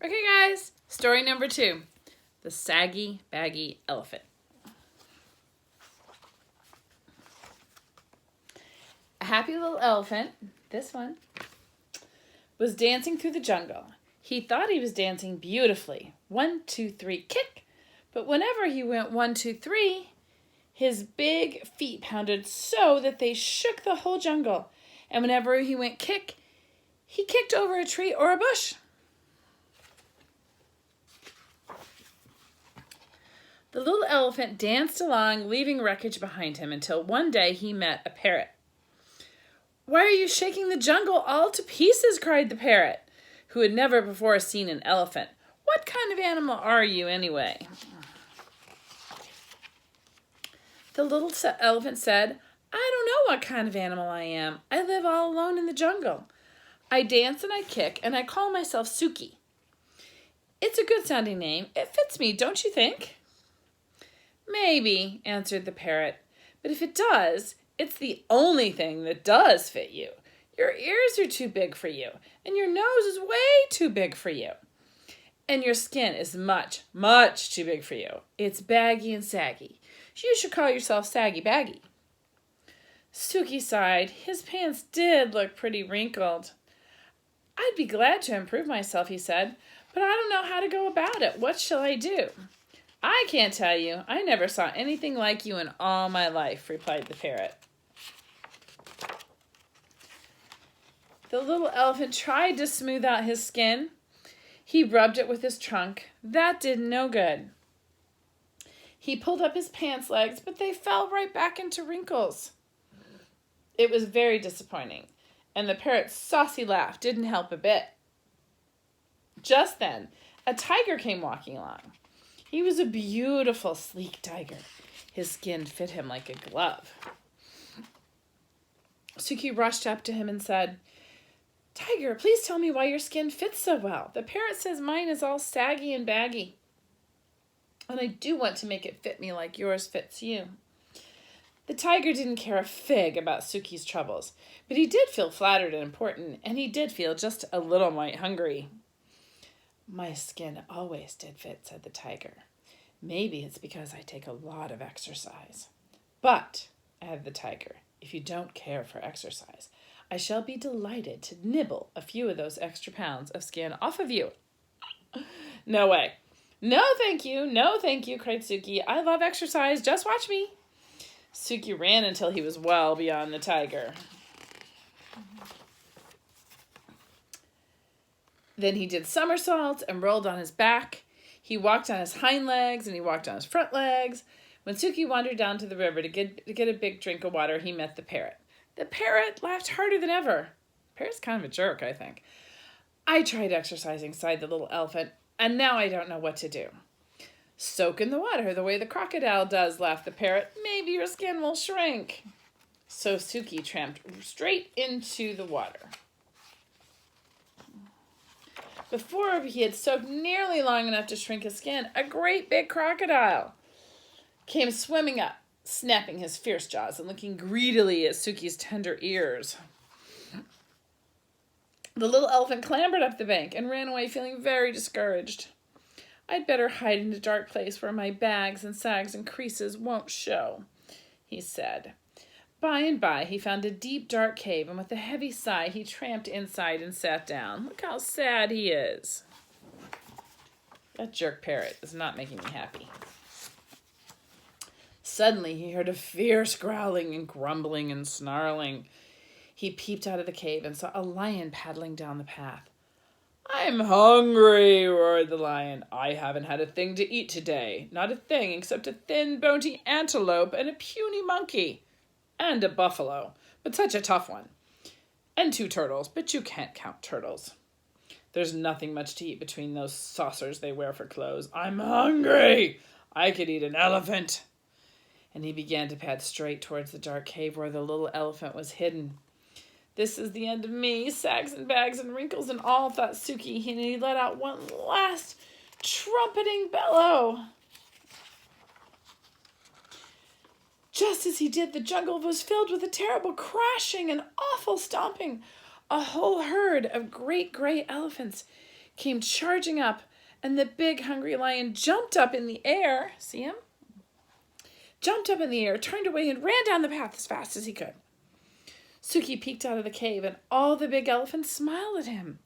Okay, guys, story number 2. The Saggy, Baggy Elephant. A happy little elephant, this one, was dancing through the jungle. He thought he was dancing beautifully. 1, 2, 3, kick. But whenever he went 1, 2, 3, his big feet pounded so that they shook the whole jungle. And whenever he went kick, he kicked over a tree or a bush. The little elephant danced along, leaving wreckage behind him, until one day he met a parrot. "Why are you shaking the jungle all to pieces?" cried the parrot, who had never before seen an elephant. "What kind of animal are you, anyway?" The little elephant said, "I don't know what kind of animal I am. I live all alone in the jungle. I dance and I kick, and I call myself Suki. It's a good-sounding name. It fits me, don't you think?" "Maybe," answered the parrot, "but if it does, it's the only thing that does fit you. Your ears are too big for you, and your nose is way too big for you. And your skin is much, much too big for you. It's baggy and saggy. You should call yourself Saggy Baggy." Suki sighed. His pants did look pretty wrinkled. "I'd be glad to improve myself," he said, "but I don't know how to go about it. What shall I do?" "I can't tell you. I never saw anything like you in all my life," replied the parrot. The little elephant tried to smooth out his skin. He rubbed it with his trunk. That did no good. He pulled up his pants legs, but they fell right back into wrinkles. It was very disappointing, and the parrot's saucy laugh didn't help a bit. Just then, a tiger came walking along. He was a beautiful, sleek tiger. His skin fit him like a glove. Suki rushed up to him and said, "Tiger, please tell me why your skin fits so well. The parrot says mine is all saggy and baggy, and I do want to make it fit me like yours fits you." The tiger didn't care a fig about Suki's troubles, but he did feel flattered and important, and he did feel just a little mite hungry. "My skin always did fit," said the tiger. "Maybe it's because I take a lot of exercise. But," added the tiger, "if you don't care for exercise, I shall be delighted to nibble a few of those extra pounds of skin off of you." "No way. No, thank you. No, thank you," cried Suki. "I love exercise. Just watch me." Suki ran until he was well beyond the tiger. Then he did somersaults and rolled on his back. He walked on his hind legs and he walked on his front legs. When Suki wandered down to the river to get a big drink of water, he met the parrot. The parrot laughed harder than ever. The parrot's kind of a jerk, I think. "I tried exercising," sighed the little elephant, "and now I don't know what to do." "Soak in the water the way the crocodile does," laughed the parrot. "Maybe your skin will shrink." So Suki tramped straight into the water. Before he had soaked nearly long enough to shrink his skin, a great big crocodile came swimming up, snapping his fierce jaws and looking greedily at Suki's tender ears. The little elephant clambered up the bank and ran away feeling very discouraged. "I'd better hide in a dark place where my bags and sags and creases won't show," he said. By and by, he found a deep, dark cave, and with a heavy sigh, he tramped inside and sat down. Look how sad he is. That jerk parrot is not making me happy. Suddenly, he heard a fierce growling and grumbling and snarling. He peeped out of the cave and saw a lion paddling down the path. "I'm hungry," roared the lion. "I haven't had a thing to eat today. Not a thing except a thin, bony antelope and a puny monkey. And a buffalo, but such a tough one. And 2 turtles, but you can't count turtles. There's nothing much to eat between those saucers they wear for clothes. I'm hungry. I could eat an elephant." And he began to pad straight towards the dark cave where the little elephant was hidden. "This is the end of me, sags and bags and wrinkles and all," thought Suki, and he let out one last trumpeting bellow. Just as he did, the jungle was filled with a terrible crashing and awful stomping. A whole herd of great gray elephants came charging up, and the big hungry lion jumped up in the air. See him? Jumped up in the air, turned away, and ran down the path as fast as he could. Suki peeked out of the cave, and all the big elephants smiled at him.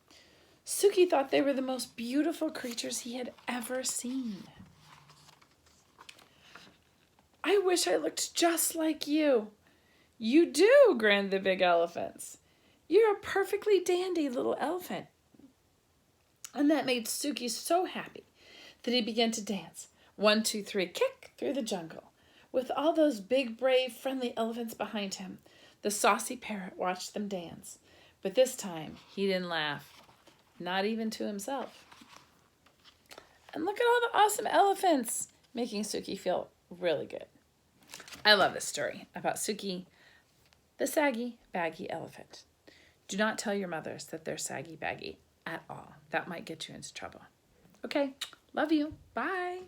Suki thought they were the most beautiful creatures he had ever seen. I wish I looked just like you. You do, grinned the big elephants. You're a perfectly dandy little elephant. And that made Suki so happy that he began to dance. 1, 2, 3, kick through the jungle. With all those big, brave, friendly elephants behind him, the saucy parrot watched them dance. But this time, he didn't laugh, not even to himself. And look at all the awesome elephants, making Suki feel really good. I love this story about Suki, the saggy, baggy elephant. Do not tell your mothers that they're saggy, baggy at all. That might get you into trouble. Okay, love you. Bye.